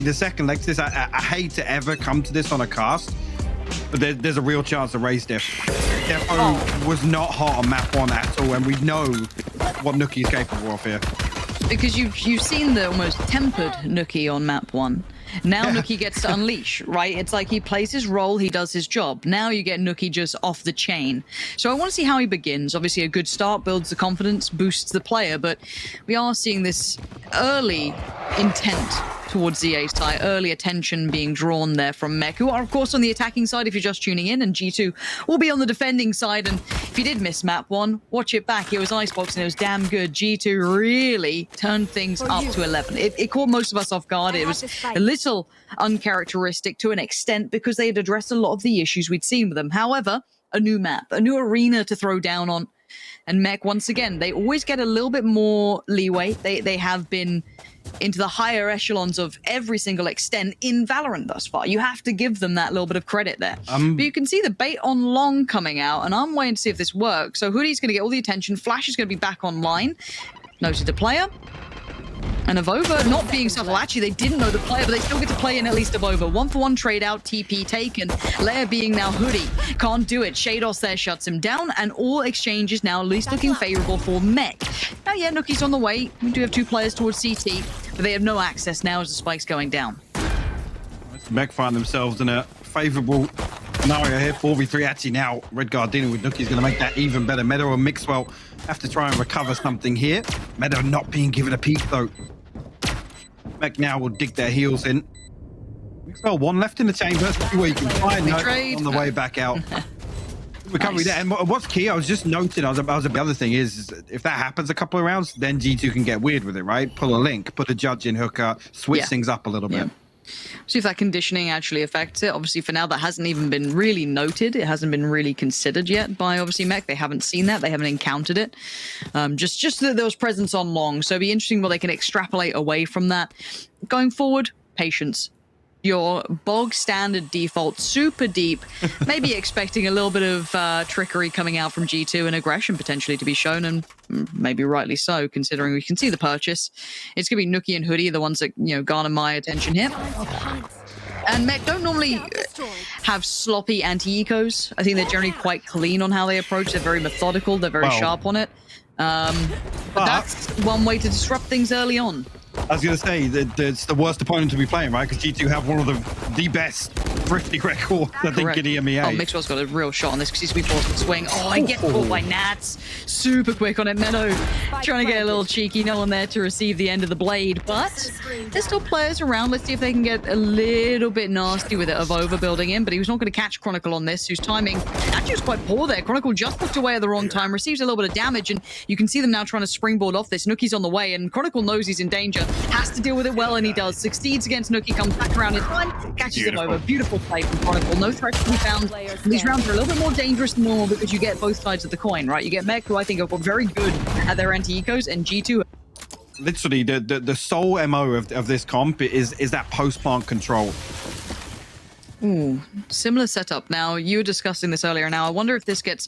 the second leg to this. I hate to ever come to this on a cast, but there's a real chance of raze diff. Defo was not hot on map 1 at all, and we know what Nukkye is capable of here. Because you've seen the almost tempered Nukkye on map 1. Now Nukkye gets to unleash, right? It's like he plays his role, he does his job. Now you get Nukkye just off the chain. So I want to see how he begins. Obviously, a good start builds the confidence, boosts the player, but we are seeing this early intent towards the A side, early attention being drawn there from Mech, who are, of course, on the attacking side if you're just tuning in, and G2 will be on the defending side. And if you did miss map 1, watch it back. It was Icebox, and it was damn good. G2 really turned things up to 11. It caught most of us off guard. It was a little uncharacteristic to an extent because they had addressed a lot of the issues we'd seen with them. However, a new map, a new arena to throw down on. And Mech, once again, they always get a little bit more leeway. They have been into the higher echelons of every single extent in Valorant thus far. You have to give them that little bit of credit there. But you can see the bait on long coming out, and I'm waiting to see if this works. So Hoody's going to get all the attention. Flash is going to be back online. Noted the player. And AvovA not being subtle. Actually, they didn't know the player, but they still get to play in at least AvovA. 1-for-1 trade out, TP taken. Lair being now Hoody. Can't do it. Sheydos there shuts him down, and all exchanges now at least looking favorable for Mech. Now, yeah, Nukkye's on the way. We do have 2 players towards CT, but they have no access now as the spike's going down. Mech find themselves in a favorable scenario here. 4v3 actually now. Redgar dealing with Nukkye is going to make that even better. Meddo and Mixwell have to try and recover something here. Meddo not being given a peek though. Mech now will dig their heels in. Mixwell 1 left in the chamber. Where you can find on the way back out. Recovery there. And what's key, I was just noting, the other thing is, if that happens a couple of rounds, then G2 can get weird with it, right? Pull a link, put a judge in hooker, switch things up a little bit. See if that conditioning actually affects it. Obviously, for now, that hasn't even been really noted. It hasn't been really considered yet by, obviously, Mech. They haven't seen that. They haven't encountered it. Just that there was presence on long. So it'll be interesting what they can extrapolate away from that. Going forward, patience. Your bog standard default, super deep, maybe expecting a little bit of trickery coming out from G2 and aggression potentially to be shown, and maybe rightly so, considering we can see the purchase. It's going to be Nukkye and Hoody, the ones that, garner my attention here. And Mech don't normally have sloppy anti-ecos. I think they're generally quite clean on how they approach. They're very methodical. They're very sharp on it. But that's one way to disrupt things early on. I was going to say that it's the worst opponent to be playing, right? Because G2 have one of the best thrifty records, I think, in EMEA. Oh, Mixwell's got a real shot on this because he's going to be forced to swing. Oh, I get caught by Nats. Super quick on it. Meddo trying to get a little cheeky. No one there to receive the end of the blade. But there's still players around. Let's see if they can get a little bit nasty with it. AvovA building in, but he was not going to catch Chronicle on this, whose timing actually was quite poor there. Chronicle just looked away at the wrong time, receives a little bit of damage, and you can see them now trying to springboard off this. Nukkye's on the way, and Chronicle knows he's in danger. Has to deal with it well, and he does. Succeeds against Nukkye, comes back around in time, catches him over. Beautiful play from Chronicle. No threat to be found. These rounds are a little bit more dangerous than normal because you get both sides of the coin, right? You get Mech, who I think are very good at their anti-ecos, and G2. Literally, the sole MO of this comp is that post-plant control. Ooh, similar setup. Now, you were discussing this earlier. Now, I wonder if this gets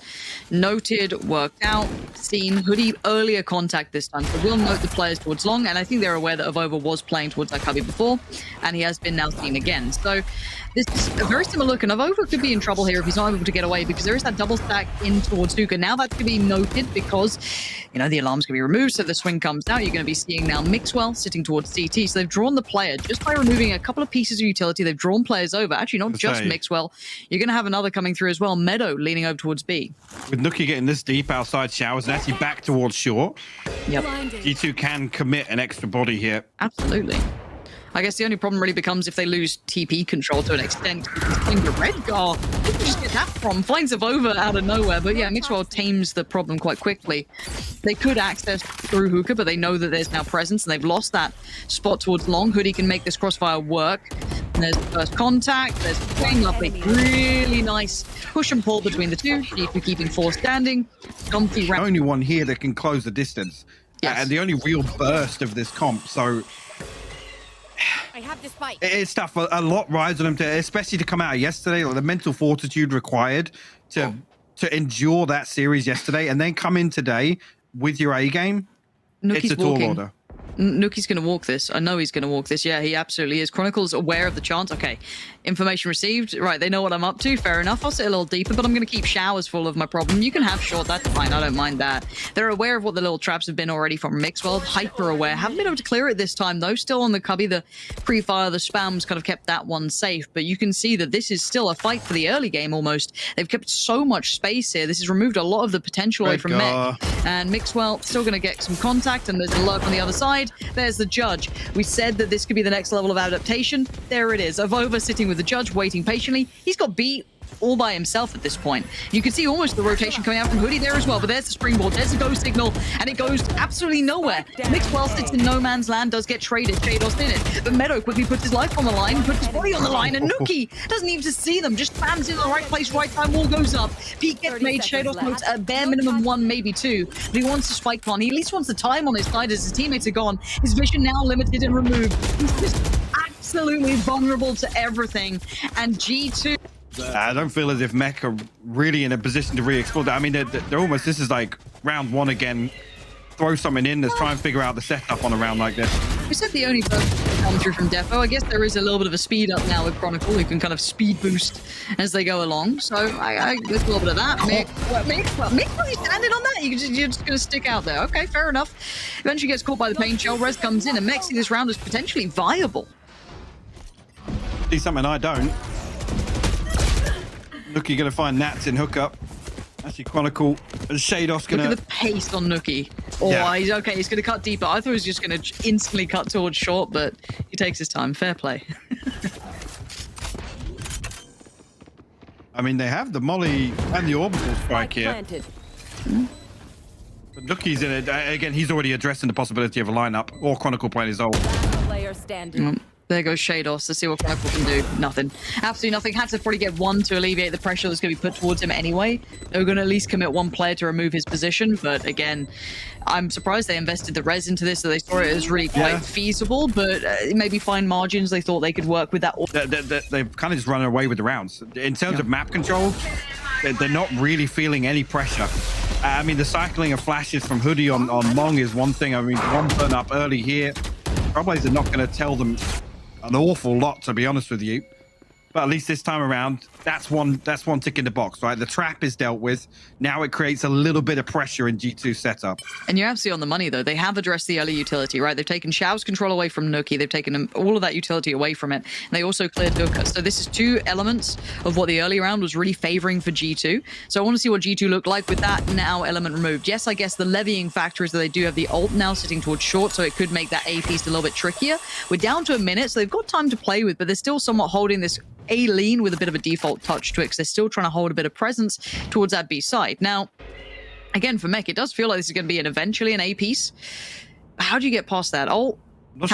noted, worked out, seen. Hoody earlier contact this time. So we'll note the players towards long, and I think they're aware that AvovA was playing towards that cubby before, and he has been now seen again. So this is a very similar look, and AvovA could be in trouble here if he's not able to get away, because there is that double stack in towards Nuka. Now that's going to be noted because, the alarm's going to be removed, so the swing comes out. You're going to be seeing now Mixwell sitting towards CT. So they've drawn the player just by removing a couple of pieces of utility. They've drawn players over. Actually, not just Mixwell. You're going to have another coming through as well. Meddo leaning over towards B. With Nukkye getting this deep outside showers and actually back towards short, yep. G2 can commit an extra body here. Absolutely. I guess the only problem really becomes if they lose TP control to an extent. Playing the Redgar, where did you just get that from? Finds AvovA out of nowhere, but yeah, Mixwell tames the problem quite quickly. They could access through hookah, but they know that there's now presence, and they've lost that spot towards long. Hoody can make this crossfire work. And there's the first contact. There's the swing. Lovely. Really nice push and pull between the two. G2 keeping 4 standing. Comfy round. The only one here that can close the distance. Yes. And the only real burst of this comp, so I have this fight. It's tough. A lot rides on them, especially to come out yesterday. Like the mental fortitude required to endure that series yesterday, and then come in today with your A game. Nukkye's it's a tall walking. order. Nukkye's going to walk this. I know he's going to walk this. Yeah, he absolutely is. Chronicle's aware of the chance. Okay, information received. Right, they know what I'm up to. Fair enough. I'll sit a little deeper, but I'm going to keep showers full of my problem. You can have short. That's fine. I don't mind that. They're aware of what the little traps have been already from Mixwell. Hyper aware. Haven't been able to clear it this time, though. Still on the cubby. The pre-fire, the spams kind of kept that one safe. But you can see that this is still a fight for the early game almost. They've kept so much space here. This has removed a lot of the potential away from Mech. And Mixwell still going to get some contact, and there's a lurk on the other side. There's the judge. We said that this could be the next level of adaptation. There it is. AvovA sitting with the judge, waiting patiently. He's got beat all by himself at this point. You can see almost the rotation coming out from Hoody there as well, but there's the springboard, there's the go signal, and it goes absolutely nowhere. Mixwell sits in no man's land, does get traded, sheydos in it, but Meddo quickly puts his life on the line, puts his body on the line, and Nukkye doesn't even see them, just spams in the right place, right time, wall goes up, peak gets made, sheydos notes a bare minimum 1, maybe 2, but he wants to spike plan, he at least wants the time on his side as his teammates are gone, his vision now limited and removed, he's just absolutely vulnerable to everything, and G2 I don't feel as if Mech are really in a position to re-explore that. I mean, they're almost, this is like round 1 again. Throw something in, let's try and figure out the setup on a round like this. We said the only person to come through from Defo. I guess there is a little bit of a speed up now with Chronicle, who can kind of speed boost as they go along. So there's a little bit of that. Mick, was he standing on that? You're just going to stick out there. Okay, fair enough. Eventually gets caught by the pain shell. Rez comes in, and Mech see this round is potentially viable. See something I don't. Nukkye going to find Nats in hookup. Actually, Chronicle and sheydos going to... Look at the pace on Nukkye. Oh, yeah. He's okay. He's going to cut deeper. I thought he was just going to instantly cut towards short, but he takes his time. Fair play. I mean, they have the molly and the orbital strike here. But Nukkye's in it. Again, he's already addressing the possibility of a lineup or Chronicle playing his ult. Player standing. There goes sheydos. Let's see what Chronicle can do. Nothing. Absolutely nothing. Had to probably get one to alleviate the pressure that's going to be put towards him anyway. They were going to at least commit one player to remove his position. But again, I'm surprised they invested the res into this, so they saw it as really quite feasible. But maybe fine margins. They thought they could work with that. They've kind of just run away with the rounds. In terms of map control, they're not really feeling any pressure. I mean, the cycling of flashes from Hoody on Mong is one thing. I mean, one burn up early here. Probably they're not going to tell them an awful lot, to be honest with you, but at least this time around, that's one tick in the box, right? The trap is dealt with. Now it creates a little bit of pressure in G2 setup. And you're absolutely on the money, though. They have addressed the early utility, right? They've taken Xiao's control away from Nukkye. They've taken all of that utility away from it. And they also cleared Dukkha. So this is 2 elements of what the early round was really favoring for G2. So I want to see what G2 looked like with that now element removed. Yes, I guess the levying factor is that they do have the ult now sitting towards short, so it could make that A piece a little bit trickier. We're down to a minute, so they've got time to play with, but they're still somewhat holding this A lean with a bit of a default touch to it, because they're still trying to hold a bit of presence towards that B side. Now, again, for Mech, it does feel like this is going to be eventually an A piece. How do you get past that? How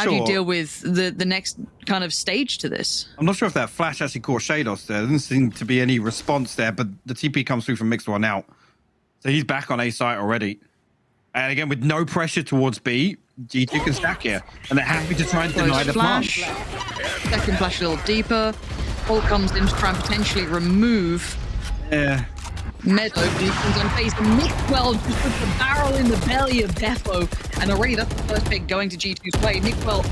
do you deal with the next kind of stage to this? I'm not sure if that flash actually caught sheydos there. There doesn't seem to be any response there, but the TP comes through from Mixwell now. So he's back on A site already. And again, with no pressure towards B, G2 can stack here. And they're happy to try and deny the flash. Second flash a little deeper. Ult comes in to try and potentially remove Meddo, who comes on face. Mixwell just puts the barrel in the belly of Defo. And already that's the first pick going to G2's way. Mixwell,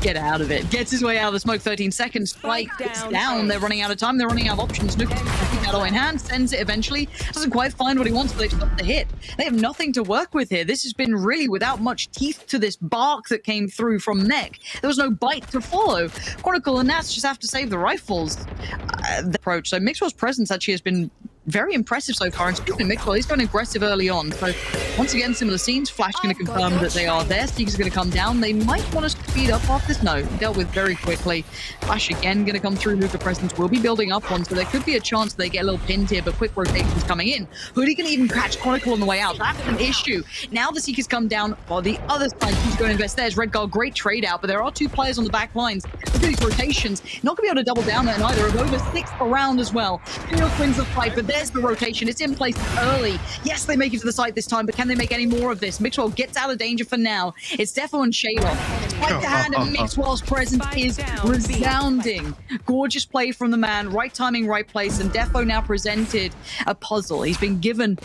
get out of it. Gets his way out of the smoke. 13 seconds. Spike down. They're running out of time. They're running out of options. Nukkye keep that all in hand. Sends it eventually. Doesn't quite find what he wants, but they've stopped the hit. They have nothing to work with here. This has been really without much teeth to this bark that came through from Mech. There was no bite to follow. Chronicle and Nats just have to save the rifles. The approach. So Mixwell's presence actually has been very impressive so far. And speaking of Mixwell, he's gone aggressive early on. So once again, similar scenes. Flash going to confirm that they are there. Seeker's going to come down. They might want to speed up off this. No, dealt with very quickly. Flash again going to come through. Luka presence will be building up one. So there could be a chance they get a little pinned here, but quick rotations coming in. Hoody can even catch Chronicle on the way out. That's an issue. Now the Seekers come down on the other side. He's going to invest there. Redgar, great trade out, but there are 2 players on the back lines. Look at these rotations. Not going to be able to double down there either. Over 6th round as well. Field wins the fight, but there's the rotation. It's in place early. Yes, they make it to the site this time, but can they make any more of this? Mixwell gets out of danger for now. It's Defo and sheydos. Like the hand of Mixwell's presence is resounding. Gorgeous play from the man, right timing, right place, and Defo now presented a puzzle. He's been given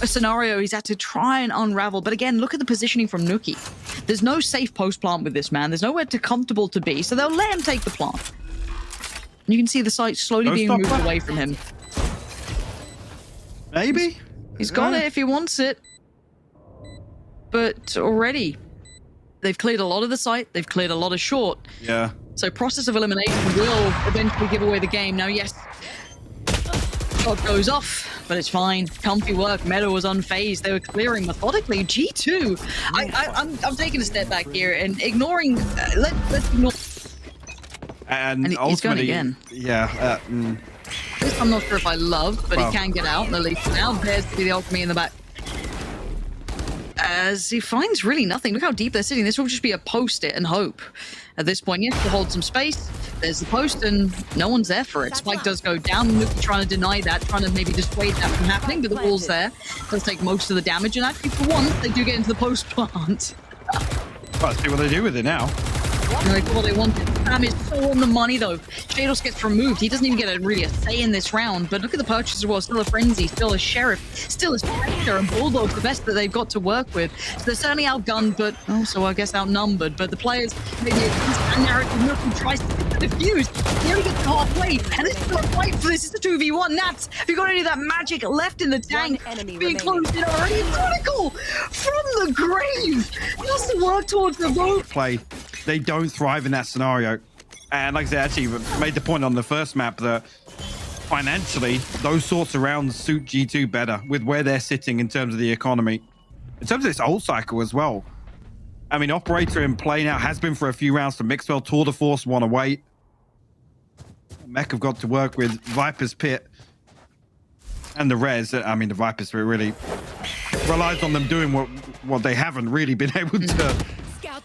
a scenario he's had to try and unravel. But again, look at the positioning from nukkye. There's no safe post plant with this man. There's nowhere comfortable to be, so they'll let him take the plant. And you can see the site slowly being moved away from him. Maybe? He's got it if he wants it. But already, they've cleared a lot of the site. They've cleared a lot of short. Yeah. So process of elimination will eventually give away the game. Now, yes, shot goes off, but it's fine. Comfy work. Meddo was unfazed. They were clearing methodically. G2. I'm taking a step back here and ignoring. Let's ignore. And he's ultimately, going again. Yeah. This I'm not sure if I love, but he can get out. At least now, there's the alchemy in the back. As he finds really nothing. Look how deep they're sitting. This will just be a post-it and hope. At this point, yes, to hold some space. There's the post, and no one's there for it. Spike does go down. Nukkye trying to deny that, trying to maybe dissuade that from happening, but the wall's there. Does take most of the damage, and actually, for once, they do get into the post plant. Well, let's see what they do with it now. And they got what they wanted. Sam is so on the money, though. Sheydos gets removed. He doesn't even get really a say in this round. But look at the purchase as well. Still a frenzy, still a sheriff, still a spectre, and bulldog, the best that they've got to work with. So they're certainly outgunned, but also, I guess, outnumbered. But the players, maybe a narrative nukkye tries to defuse. He only gets halfway, and it's still a fight for this. It's a 2v1. Nats, have you got any of that magic left in the tank? Being closed in already. Chronicle from the grave. Just to work towards the vote. Play. They don't thrive in that scenario. And like I said, actually made the point on the first map that financially, those sorts of rounds suit G2 better with where they're sitting in terms of the economy. In terms of this old cycle as well. I mean, Operator in play now has been for a few rounds for Mixwell. Tour de Force one away. Mech have got to work with Viper's Pit and the Rez. I mean, the Viper's Pit really relies on them doing what they haven't really been able to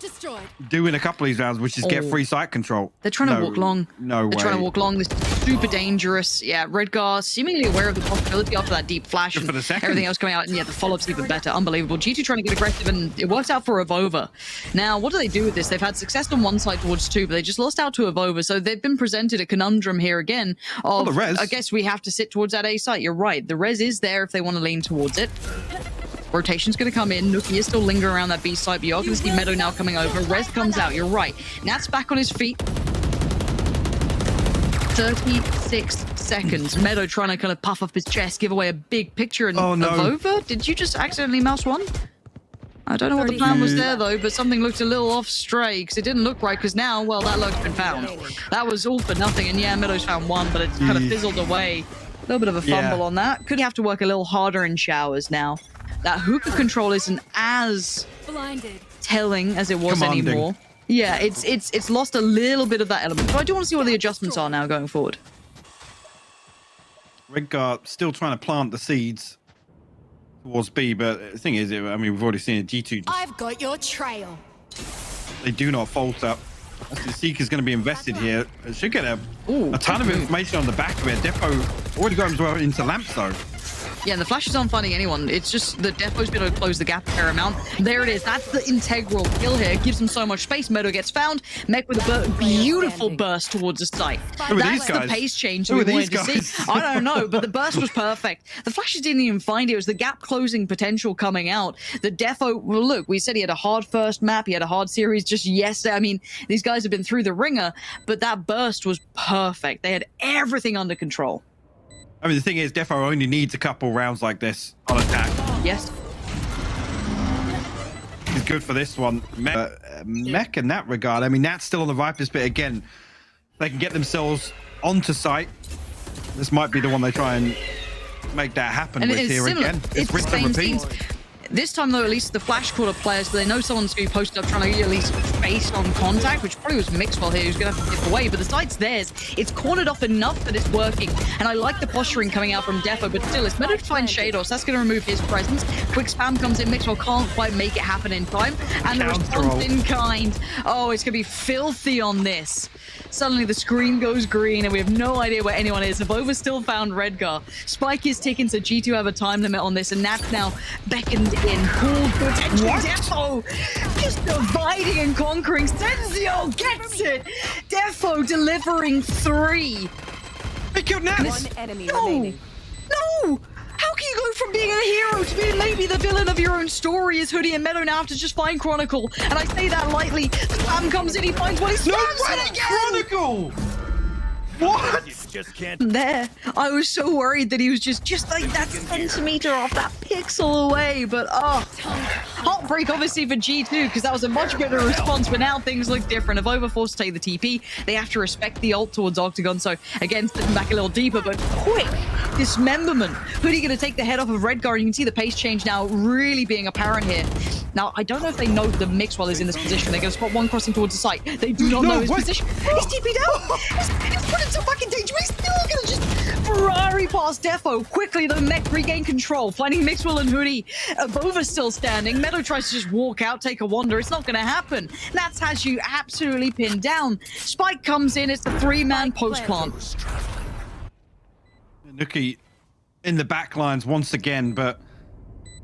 destroyed. do in a couple of these rounds, which is get free site control. They're trying to walk long. No way. They're trying to walk long. This is super dangerous. Yeah, Redgar seemingly aware of the possibility after that deep flash and everything else coming out. And yeah, the follow-up's even better. Unbelievable. G2 trying to get aggressive, and it works out for AvovA. Now, what do they do with this? They've had success on one side towards two, but they just lost out to AvovA. So they've been presented a conundrum here again of, the Rez. I guess we have to sit towards that A site. You're right. The Rez is there if they want to lean towards it. Rotation's going to come in. Nukkye is still lingering around that B site, but you're going to see Meddo now coming over. Rez comes out. You're right. Nat's back on his feet. 36 seconds. Meddo trying to kind of puff up his chest, give away a big picture. And oh, no. AvovA, did you just accidentally mouse one? I don't know what the plan was there, though, but something looked a little off stray because it didn't look right because now, well, that lurk's been found. That was all for nothing. And yeah, Meddo's found one, but it's kind of fizzled away. A little bit of a fumble on that. Could have to work a little harder in showers now. That hookah control isn't as telling as it was anymore. Yeah, it's lost a little bit of that element. So I do want to see what the adjustments are now going forward. Redgar still trying to plant the seeds towards B, but the thing is, I mean, we've already seen it. G2. I've got your trail. They do not falter. The Seeker's going to be invested here. It should get a ton of information on the back of it. Defo already got him as well into lamps, though. Yeah, and the flashes aren't finding anyone. It's just the Defo's been able to close the gap a fair amount. There it is. That's the integral kill here. It gives him so much space. Meddo gets found. Mech with a beautiful burst towards the site. That's the pace change that we wanted to see. I don't know, but the burst was perfect. The flashes didn't even find it. It was the gap closing potential coming out. The Defo, well, look, we said he had a hard first map. He had a hard series just yesterday. I mean, these guys have been through the ringer, but that burst was perfect. They had everything under control. I mean, the thing is, Defo only needs a couple rounds like this on attack. Yes. He's good for this one. Mech in that regard. I mean, that's still on the Viper's Pit again. They can get themselves onto site. This might be the one they try and make that happen with here again. It's rinse and repeat. This time, though, at least the flash caught up players, so they know someone's going to be posted up trying to get at least space on contact, which probably was Mixwell here who's going to have to dip away, but the site's theirs. It's cornered off enough that it's working, and I like the posturing coming out from Defo, but still, it's better to find sheydos. That's going to remove his presence. Quick spam comes in. Mixwell can't quite make it happen in time, and the response in kind. Oh, it's going to be filthy on this. Suddenly, the screen goes green, and we have no idea where anyone is. AvovA still found Redgar. Spike is ticking, so G2 have a time limit on this, and Nat's now beckoned in. Pulled to attention. Defo just dividing and conquering. conquering. Senzio gets it. Defo delivering 3. He killed Nats. One enemy No! remaining. No! How can you go from being a hero to being maybe the villain of your own story as Hoodie and Meddo now have to just find Chronicle? And I say that lightly. The spam comes in, he finds what he spams it again! Chronicle! What? Just can't. There. I was so worried that he was just like that centimeter off, that pixel away, but heartbreak obviously for G2 because that was a much better response, but now things look different. AvovA forced to take the TP. They have to respect the ult towards Octagon, so again, stepping back a little deeper, but quick dismemberment. Hoodie gonna take the head off of Redgar. You can see the pace change now really being apparent here. Now, I don't know if they know that Mixwell is in this position. They're going to spot one crossing towards the site. They do not know his position. He's TP'd out. He's put himself back in danger. He's still going to just Ferrari past Defo. Quickly, the mech regain control, finding Mixwell and Hoodie. AvovA still standing. Meddo tries to just walk out, take a wander. It's not going to happen. Nats has you absolutely pinned down. Spike comes in. It's a 3-man post plant. Nukkye in the back lines once again, but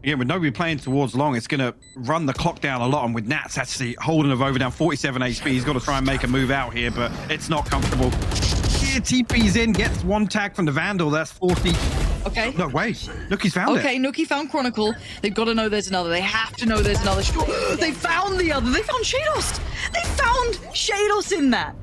again, with nobody playing towards long, it's going to run the clock down a lot. And with Nats actually holding AvovA down 47 HP, he's got to try and make a move out here, but it's not comfortable. Here, TP's in, gets one tag from the Vandal. That's 40. Okay. No way. Nukkye's found it. Okay, Nukkye found Chronicle. They've got to know there's another. They have to know there's another. They found the other. They found sheydos. They found sheydos in that.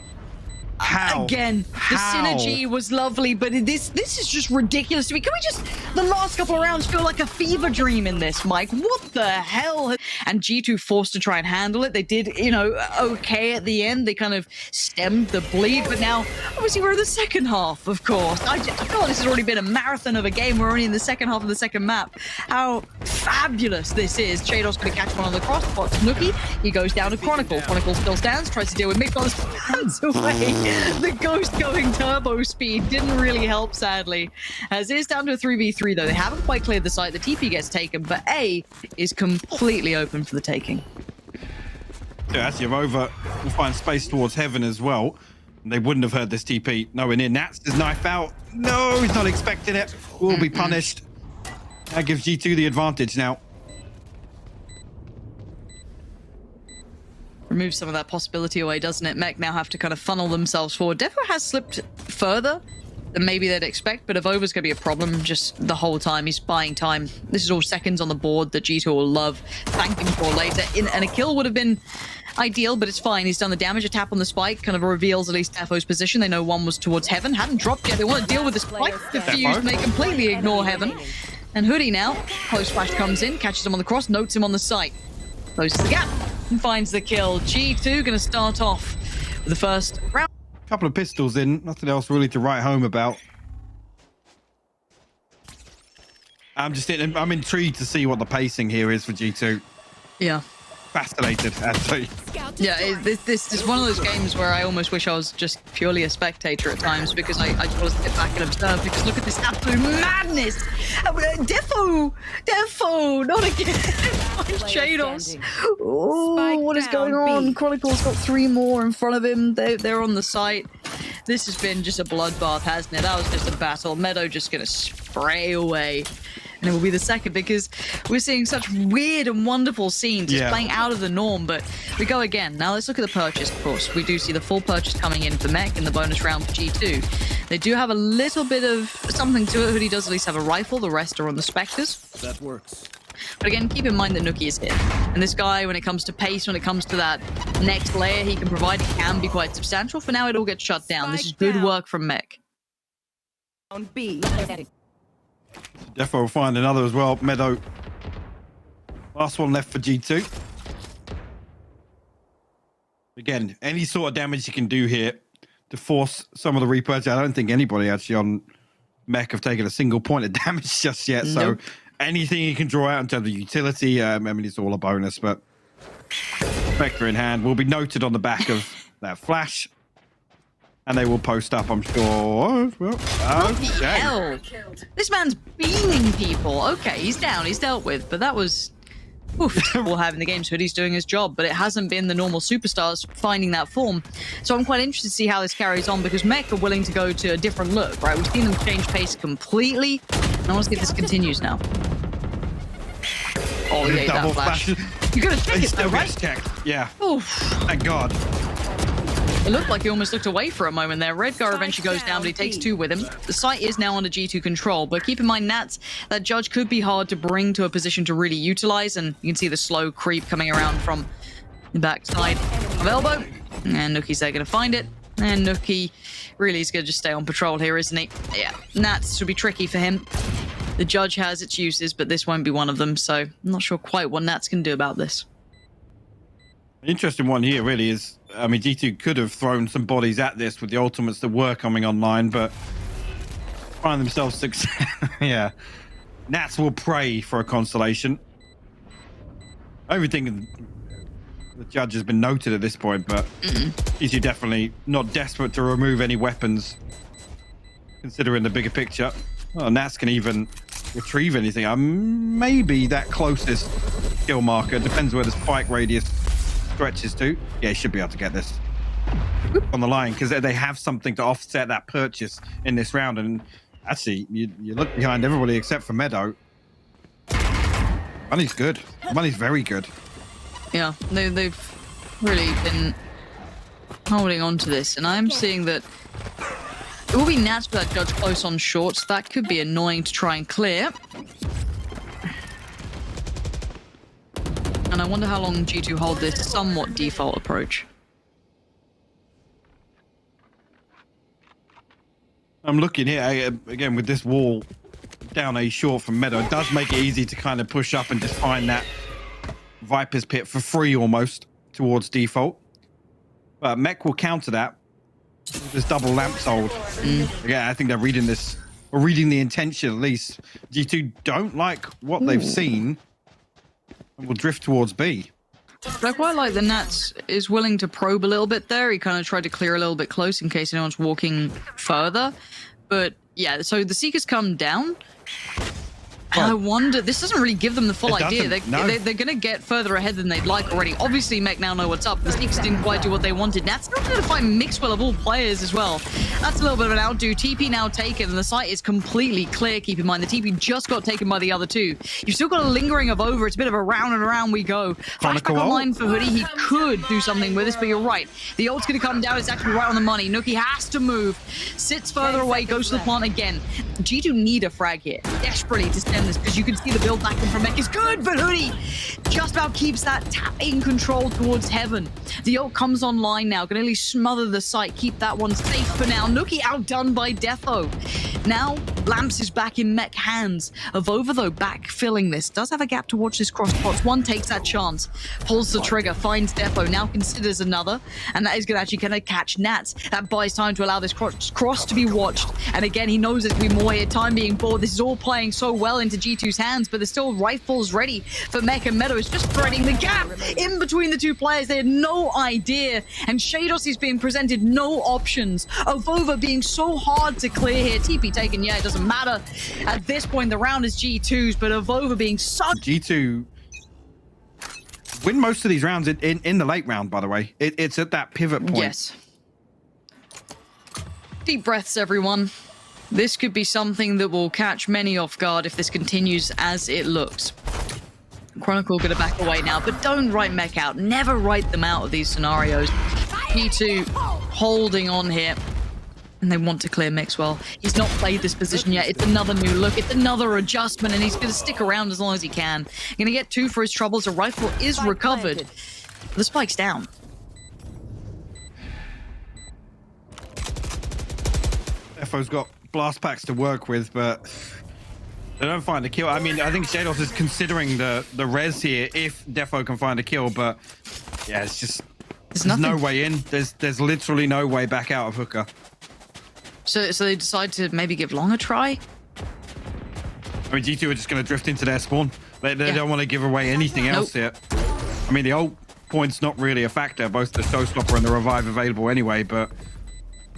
How? Again, the synergy was lovely, but this is just ridiculous to me. Can we just, the last couple of rounds feel like a fever dream in this, Mike? What the hell? And G2 forced to try and handle it. They did, you know, okay at the end. They kind of stemmed the bleed, but now, obviously, we're in the second half, of course. I feel like this has already been a marathon of a game. We're only in the second half of the second map. How fabulous this is. sheydos going to catch one on the cross, spots Nukkye. He goes down to Chronicle. Chronicle still stands, tries to deal with Mixwell, stands away. The ghost going turbo speed didn't really help, sadly. As it is down to a 3v3, though. They haven't quite cleared the site. The TP gets taken, but A is completely open for the taking. Yeah, actually, AvovA will find space towards heaven as well. They wouldn't have heard this TP nowhere near. Nats his knife out. No, he's not expecting it. Will be punished. That gives G2 the advantage now. Removes some of that possibility away, doesn't it? Mech now have to kind of funnel themselves forward. Defo has slipped further than maybe they'd expect, but AvovA's going to be a problem just the whole time. He's buying time. This is all seconds on the board that G2 will love thanking for later. And a kill would have been ideal, but it's fine. He's done the damage. A tap on the spike kind of reveals at least Defo's position. They know one was towards heaven. Hadn't dropped yet. They want to deal with the spike. Defused, and they completely ignore heaven. And Hoodie now, close flash comes in, catches him on the cross, notes him on the site. Closes the gap and finds the kill. G2 going to start off with the first round. Couple of pistols in, nothing else really to write home about. I'm intrigued to see what the pacing here is for G2. Yeah. Fascinated, actually. Yeah, this is one of those games where I almost wish I was just purely a spectator at times, because I just want to sit back and observe, because look at this absolute madness. Defo, not again. sheydos. Oh, what is going on? Chronicle's got 3 more in front of him. They're on the site. This has been just a bloodbath, hasn't it? That was just a battle. Meddo just going to spray away. And it will be the second, because we're seeing such weird and wonderful scenes. It's playing out of the norm, but we go again. Now let's look at the purchase, of course. We do see the full purchase coming in for Mech in the bonus round for G2. They do have a little bit of something to it. Hoodie does at least have a rifle. The rest are on the Spectres. That works. But again, keep in mind that Nukkye is here. And this guy, when it comes to pace, when it comes to that next layer he can provide, it can be quite substantial. For now, it all gets shut down. This is good work from Mech. On B. Defo will find another as well. Meddo. Last one left for G2. Again, any sort of damage you can do here to force some of the repurchase. I don't think anybody actually on Mech have taken a single point of damage just yet. So anything you can draw out in terms of utility, I mean, it's all a bonus, but Spectre in hand will be noted on the back of that flash. And they will post up, I'm sure. Well, okay. Hell. This man's beaming people. Okay, he's down. He's dealt with. But that was... Oof. We'll have in the games. Hoodie's doing his job. But it hasn't been the normal superstars finding that form. So I'm quite interested to see how this carries on, because Mech are willing to go to a different look, right? We've seen them change pace completely. And I want to see if this continues now. Oh, yeah, that flash. You gotta check He it though, still right? gets checked. Yeah. Oof. Thank God. It looked like he almost looked away for a moment there. Redgar eventually goes down, but he takes 2 with him. The site is now under G2 control, but keep in mind, Nats, that judge could be hard to bring to a position to really utilize, and you can see the slow creep coming around from the backside of elbow. And Nukkye's there going to find it. And Nukkye really is going to just stay on patrol here, isn't he? Yeah, Nats should be tricky for him. The judge has its uses, but this won't be one of them, so I'm not sure quite what Nats can do about this. An interesting one here really is, I mean, G2 could have thrown some bodies at this with the ultimates that were coming online, but find themselves success. Yeah. Nats will pray for a constellation. Everything the judge has been noted at this point, but G2 definitely not desperate to remove any weapons, considering the bigger picture. Well, Nats can even retrieve anything. Maybe that closest skill marker. Depends where the spike radius stretches to. Yeah, he should be able to get this on the line because they have something to offset that purchase in this round. And actually, you look behind everybody except for Meddo. Money's good. Money's very good. Yeah, they've really been holding on to this, and I'm seeing that it will be Nats for that judge close on short, so that could be annoying to try and clear. And I wonder how long G2 hold this somewhat default approach. I'm looking here, again, with this wall down a short from Meddo. It does make it easy to kind of push up and just find that Viper's Pit for free almost towards default. But Mech will counter that with this double lamp sold. Yeah, I think they're reading this, or reading the intention at least. G2 don't like what they've seen and will drift towards B. But I quite like the Nats is willing to probe a little bit there. He kind of tried to clear a little bit close in case anyone's walking further. But yeah, so the Seekers come down. And I wonder, this doesn't really give them the full idea. They're going to get further ahead than they'd like already. Obviously, Mech now know what's up. The Seekers didn't quite do what they wanted. Nats still going to find Mixwell of all players as well. That's a little bit of an outdo. TP now taken, and the site is completely clear. Keep in mind, the TP just got taken by the other 2. You've still got a lingering of over. It's a bit of a round and around we go. Flashback online for Hoody. He could do something with this, but you're right. The ult's going to come down. It's actually right on the money. Nukkye has to move. Sits further away, goes to the plant again. G2 need a frag here, desperately, to stem this, because you can see the build back in from Mech is good, but Hoody just about keeps that tap in control towards heaven. The ult comes online now, can only smother the site, keep that one safe for now. Nukkye outdone by Defo. Now, Lamps is back in Mech hands. AvovA, though, backfilling this. Does have a gap to watch this cross pots. One takes that chance, pulls the trigger, finds Defo, now considers another, and that is going to actually kind of catch Nats. That buys time to allow this cross to be watched. And again, he knows there's going to be more here, time being bought. This is all playing so well into G2's hands, but there's still rifles ready for Mech, and Meddo is just threading the gap in between the 2 players. They had no idea, and sheydos is being presented no options. AvovA being so hard to clear here. TP taken, yeah, it doesn't matter. At this point, the round is G2's, but AvovA being such... G2 win most of these rounds in the late round, by the way. It's at that pivot point. Yes. Deep breaths, everyone. This could be something that will catch many off guard if this continues as it looks. Chronicle gonna back away now, but don't write Mech out. Never write them out of these scenarios. P2 holding on here, and they want to clear Mixwell. He's not played this position yet. It's another new look. It's another adjustment, and he's gonna stick around as long as he can. Gonna get 2 for his troubles. A rifle is recovered. The spike's down. Defo's got blast packs to work with, but they don't find a kill. I mean, I think sheydos is considering the res here if Defo can find a kill, but yeah, it's just there's no way in. There's literally no way back out of Hooker. So they decide to maybe give Long a try. I mean, G2 are just going to drift into their spawn. They don't want to give away anything else yet. I mean, the ult point's not really a factor. Both the showstopper and the revive available anyway, but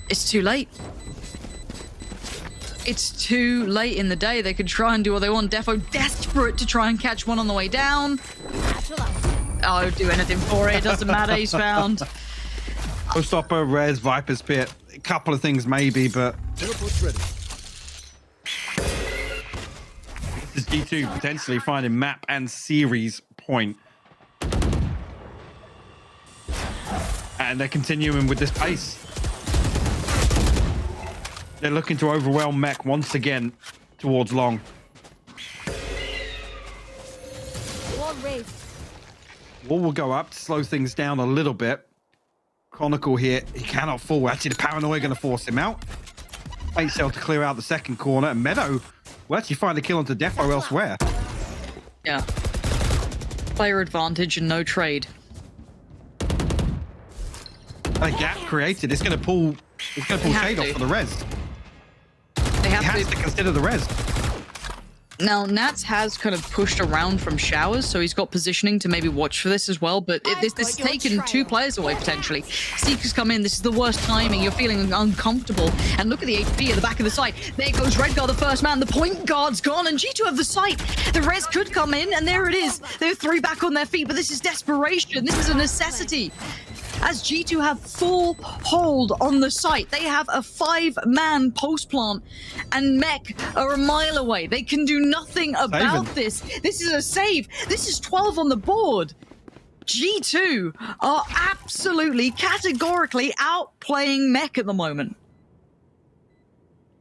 it's too late. It's too late in the day. They could try and do what they want. Defo desperate to try and catch one on the way down. Oh, do anything for it. It doesn't matter. He's found. Showstopper, res, Viper's Pit. A couple of things maybe, but this is G2 potentially finding map and series point. and they're continuing with this pace. They're looking to overwhelm Mech once again towards long. Wall will go up to slow things down a little bit. Chronicle here, he cannot fall. Actually, the paranoia going to force him out. Fate Cell to clear out the second corner, and Meddo will actually find a kill onto Defo elsewhere. Yeah. Player advantage and no trade. A gap created. It's going to pull. It's going to pull sheydos for the res. They He has to consider the res. Now, Nats has kind of pushed around from showers, so he's got positioning to maybe watch for this as well, but this has taken two players away, potentially. Seekers come in, this is the worst timing, you're feeling uncomfortable, and look at the HP at the back of the site. There goes Redgar, the first man, the point guard's gone, and G2 have the site. The res could come in, and there it is. They're three back on their feet, but this is desperation. This is a necessity. As G2 have full hold on the site, they have a 5-man post plant, and Mech are a mile away. They can do nothing about this. This is a save. This is 12 on the board. G2 are absolutely, categorically outplaying Mech at the moment.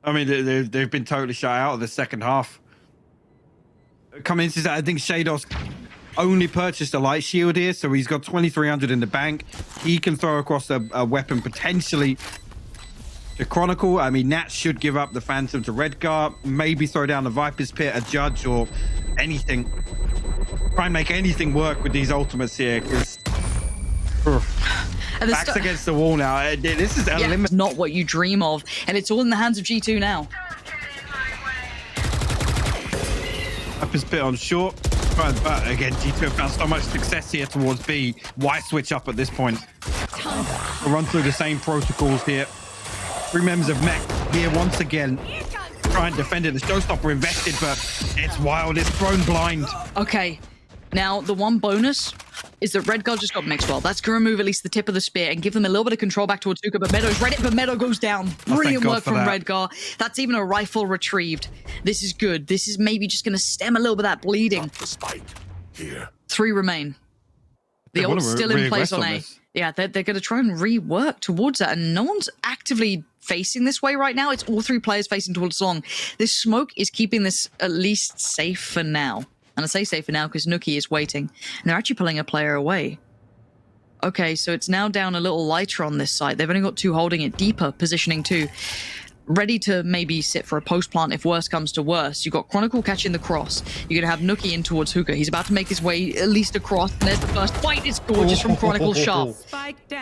I mean, they've been totally shut out of the second half. Coming into that, I think sheydos only purchased a light shield here, so he's got 2,300 in the bank. He can throw across a weapon potentially to Chronicle. I mean, Nat should give up the Phantom to Redgar, maybe throw down the Viper's Pit, a Judge, or anything. Try and make anything work with these ultimates here, because backs against the wall now. This is not what you dream of, and it's all in the hands of G2 now. Viper's Pit on short. But again, G2 have found so much success here towards B. Why switch up at this point? We'll run through the same protocols here. 3 members of Mech here once again. Try and defend it. The showstopper invested, but it's wild. It's thrown blind. Okay. Now, the one bonus is that Redgar just got Mixwell. That's going to remove at least the tip of the spear and give them a little bit of control back towards Zuka, but Meddo's read it, but Meddo goes down. Brilliant work from Redgar. That's even a rifle retrieved. This is good. This is maybe just going to stem a little bit of that bleeding. 3 remain. The ult's still in place on A. Yeah, they're going to try and rework towards that, and no one's actively facing this way right now. It's all 3 players facing towards long. This smoke is keeping this at least safe for now. And I say safe for now because nukkye is waiting. And they're actually pulling a player away. Okay, so it's now down a little lighter on this side. They've only got 2 holding it, deeper positioning too. Ready to maybe sit for a post plant if worse comes to worse. You've got Chronicle catching the cross. You're going to have nukkye in towards hookah. He's about to make his way at least across. And there's the first fight. It's gorgeous from Chronicle sharp.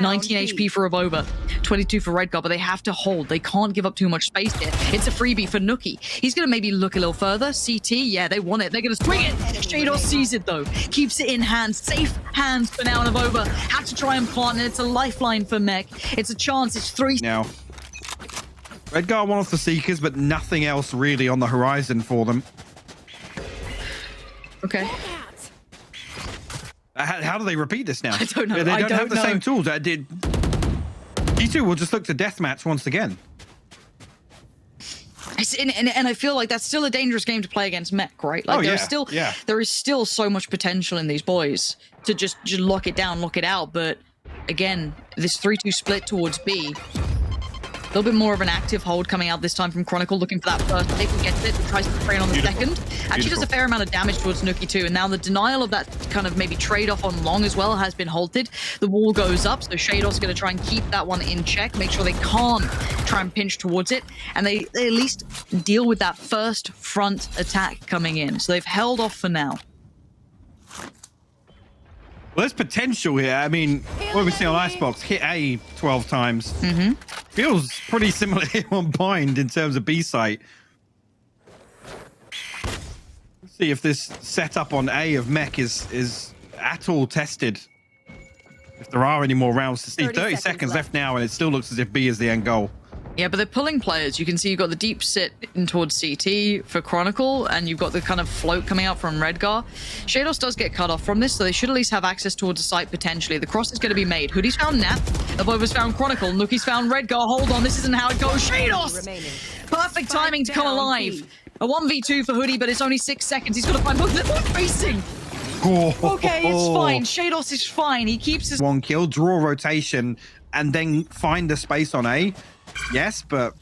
19 HP for AvovA, 22 for Redgar, but they have to hold. They can't give up too much space here. It's a freebie for nukkye. He's going to maybe look a little further. CT, yeah, they want it. They're going to swing it. sheydos sees it though. Keeps it in hands. Safe hands for now. And AvovA had to try and plant, and it's a lifeline for Mech. It's a chance. It's 3 now. Redgar one off the Seekers, but nothing else really on the horizon for them. Okay. How do they repeat this now? I don't know. They don't have the same tools. G2 will just look to deathmatch once again. And I feel like that's still a dangerous game to play against Mech, right? Like there is still so much potential in these boys to just lock it down, lock it out. But again, this 3-2 split towards B. A little bit more of an active hold coming out this time from Chronicle, looking for that first pick and gets it and tries to train on the second. Actually does a fair amount of damage towards nukkye too, and now the denial of that kind of maybe trade-off on long as well has been halted. The wall goes up, so sheydos is going to try and keep that one in check, make sure they can't try and pinch towards it, and they at least deal with that first front attack coming in. So they've held off for now. Well, there's potential here. I mean, what we see on Icebox, hit A 12 times. Feels pretty similar here on Bind in terms of B site. Let's see if this setup on A of Mech is at all tested. If there are any more rounds to see. 30 seconds left now, and it still looks as if B is the end goal. Yeah, but they're pulling players. You can see you've got the deep sit in towards CT for Chronicle, and you've got the kind of float coming out from Redgar. sheydos does get cut off from this, so they should at least have access towards the site potentially. The cross is going to be made. Hoody's found Nap. AvovA's found Chronicle. Nukkye's found Redgar. Hold on, this isn't how it goes. sheydos! Perfect timing to come alive. A 1v2 for Hoody, but it's only 6 seconds. He's got to find both. They're both facing. Okay, it's fine. sheydos is fine. He keeps his 1 kill, draw rotation, and then find the space on A. Yes, but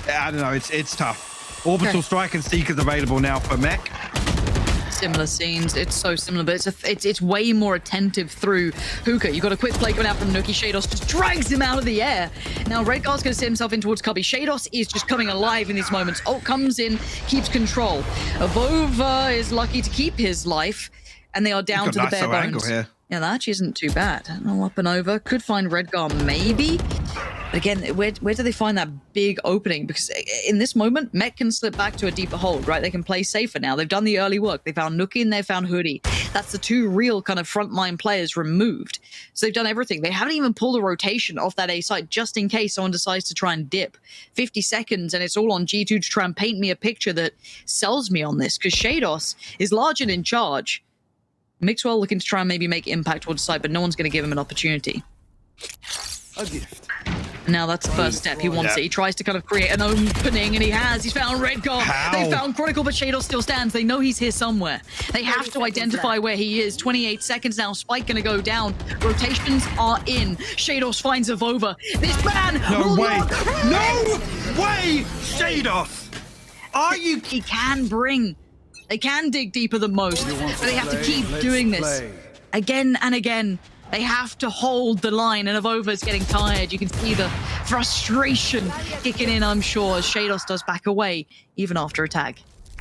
I don't know. It's tough. Orbital Strike and Seeker's available now for Mech. Similar scenes. It's so similar, but it's way more attentive through Hookah. You got a quick play going out from nukkye. Sheydos just drags him out of the air. Now Redgar's going to set himself in towards Cubby. Sheydos is just coming alive in these moments. Ult comes in, keeps control. AvovA is lucky to keep his life, and they are down to the bare bones. Here. Yeah, that actually isn't too bad. No up and over. Could find Redgar maybe. But again, where do they find that big opening? Because in this moment, Mech can slip back to a deeper hold, right? They can play safer now. They've done the early work. They found nukkye and they found hoody. That's the two real kind of frontline players removed. So they've done everything. They haven't even pulled a rotation off that A site just in case someone decides to try and dip. 50 seconds and it's all on G2 to try and paint me a picture that sells me on this, because Sheydos is large and in charge. Mixwell looking to try and maybe make impact towards the side, but no one's going to give him an opportunity. A gift. Now that's the first step. He wants it. He tries to kind of create an opening, and he has. He's found Redgar. They found Chronicle, but Sheydos still stands. They know he's here somewhere. They have to identify where he is. 28 seconds now. Spike going to go down. Rotations are in. Sheydos finds AvovA. This man No way. No way, Sheydos. Are you? He can bring. They can dig deeper than most, but they have to keep doing this again and again. They have to hold the line, and AvovA's getting tired. You can see the frustration kicking in, I'm sure, as Sheydos does back away, even after a tag.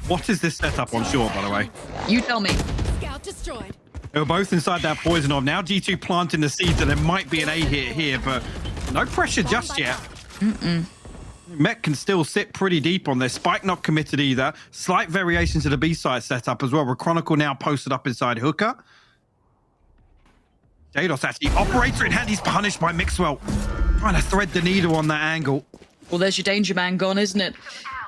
What is this setup on short, by the way? You tell me. Scout destroyed. They were both inside that poison orb. Now G2 planting the seeds, and there might be an A hit here, but no pressure just yet. Mech can still sit pretty deep on this. Spike not committed either. Slight variation to the B side setup as well. With Chronicle now posted up inside Hookah. Sheydos actually operator in hand. He's punished by Mixwell. Trying to thread the needle on that angle. Well, there's your danger man gone, isn't it?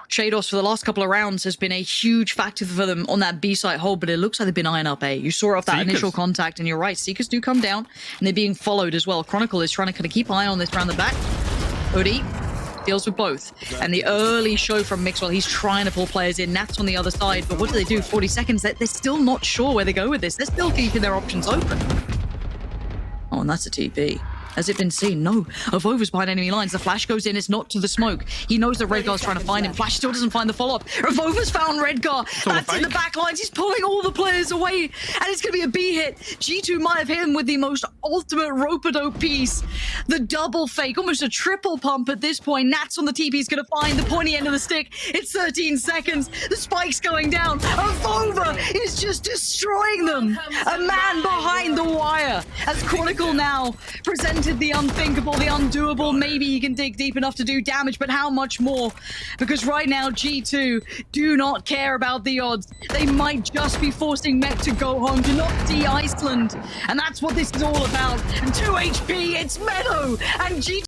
Sheydos for the last couple of rounds has been a huge factor for them on that B site hold, but it looks like they've been eyeing up A. You saw it off that initial contact, and you're right. Seekers do come down, and they're being followed as well. Chronicle is trying to kind of keep eye on this around the back. Hoody deals with both. And the early show from Mixwell, he's trying to pull players in. Nat's on the other side, but what do? 40 seconds. They're still not sure where they go with this. They're still keeping their options open. Oh, and that's a TP. Has it been seen? No. AvovA's behind enemy lines. The flash goes in. It's not to the smoke. He knows that Redgar's trying to find him. Flash still doesn't find the follow-up. AvovA's found Redgar. That's in the back lines. He's pulling all the players away. And it's going to be a B hit. G2 might have hit him with the most ultimate rope-a-dope piece. The double fake. Almost a triple pump at this point. Nat's on the TP. He's going to find the pointy end of the stick. It's 13 seconds. The spike's going down. AvovA is just destroying them. A man behind the wire. As Chronicle now presented the unthinkable, the undoable. Maybe he can dig deep enough to do damage, but how much more? Because right now, G2 do not care about the odds. They might just be forcing Mech to go home, to not see Iceland. And that's what this is all about. And 2 HP, it's Meddo. And G2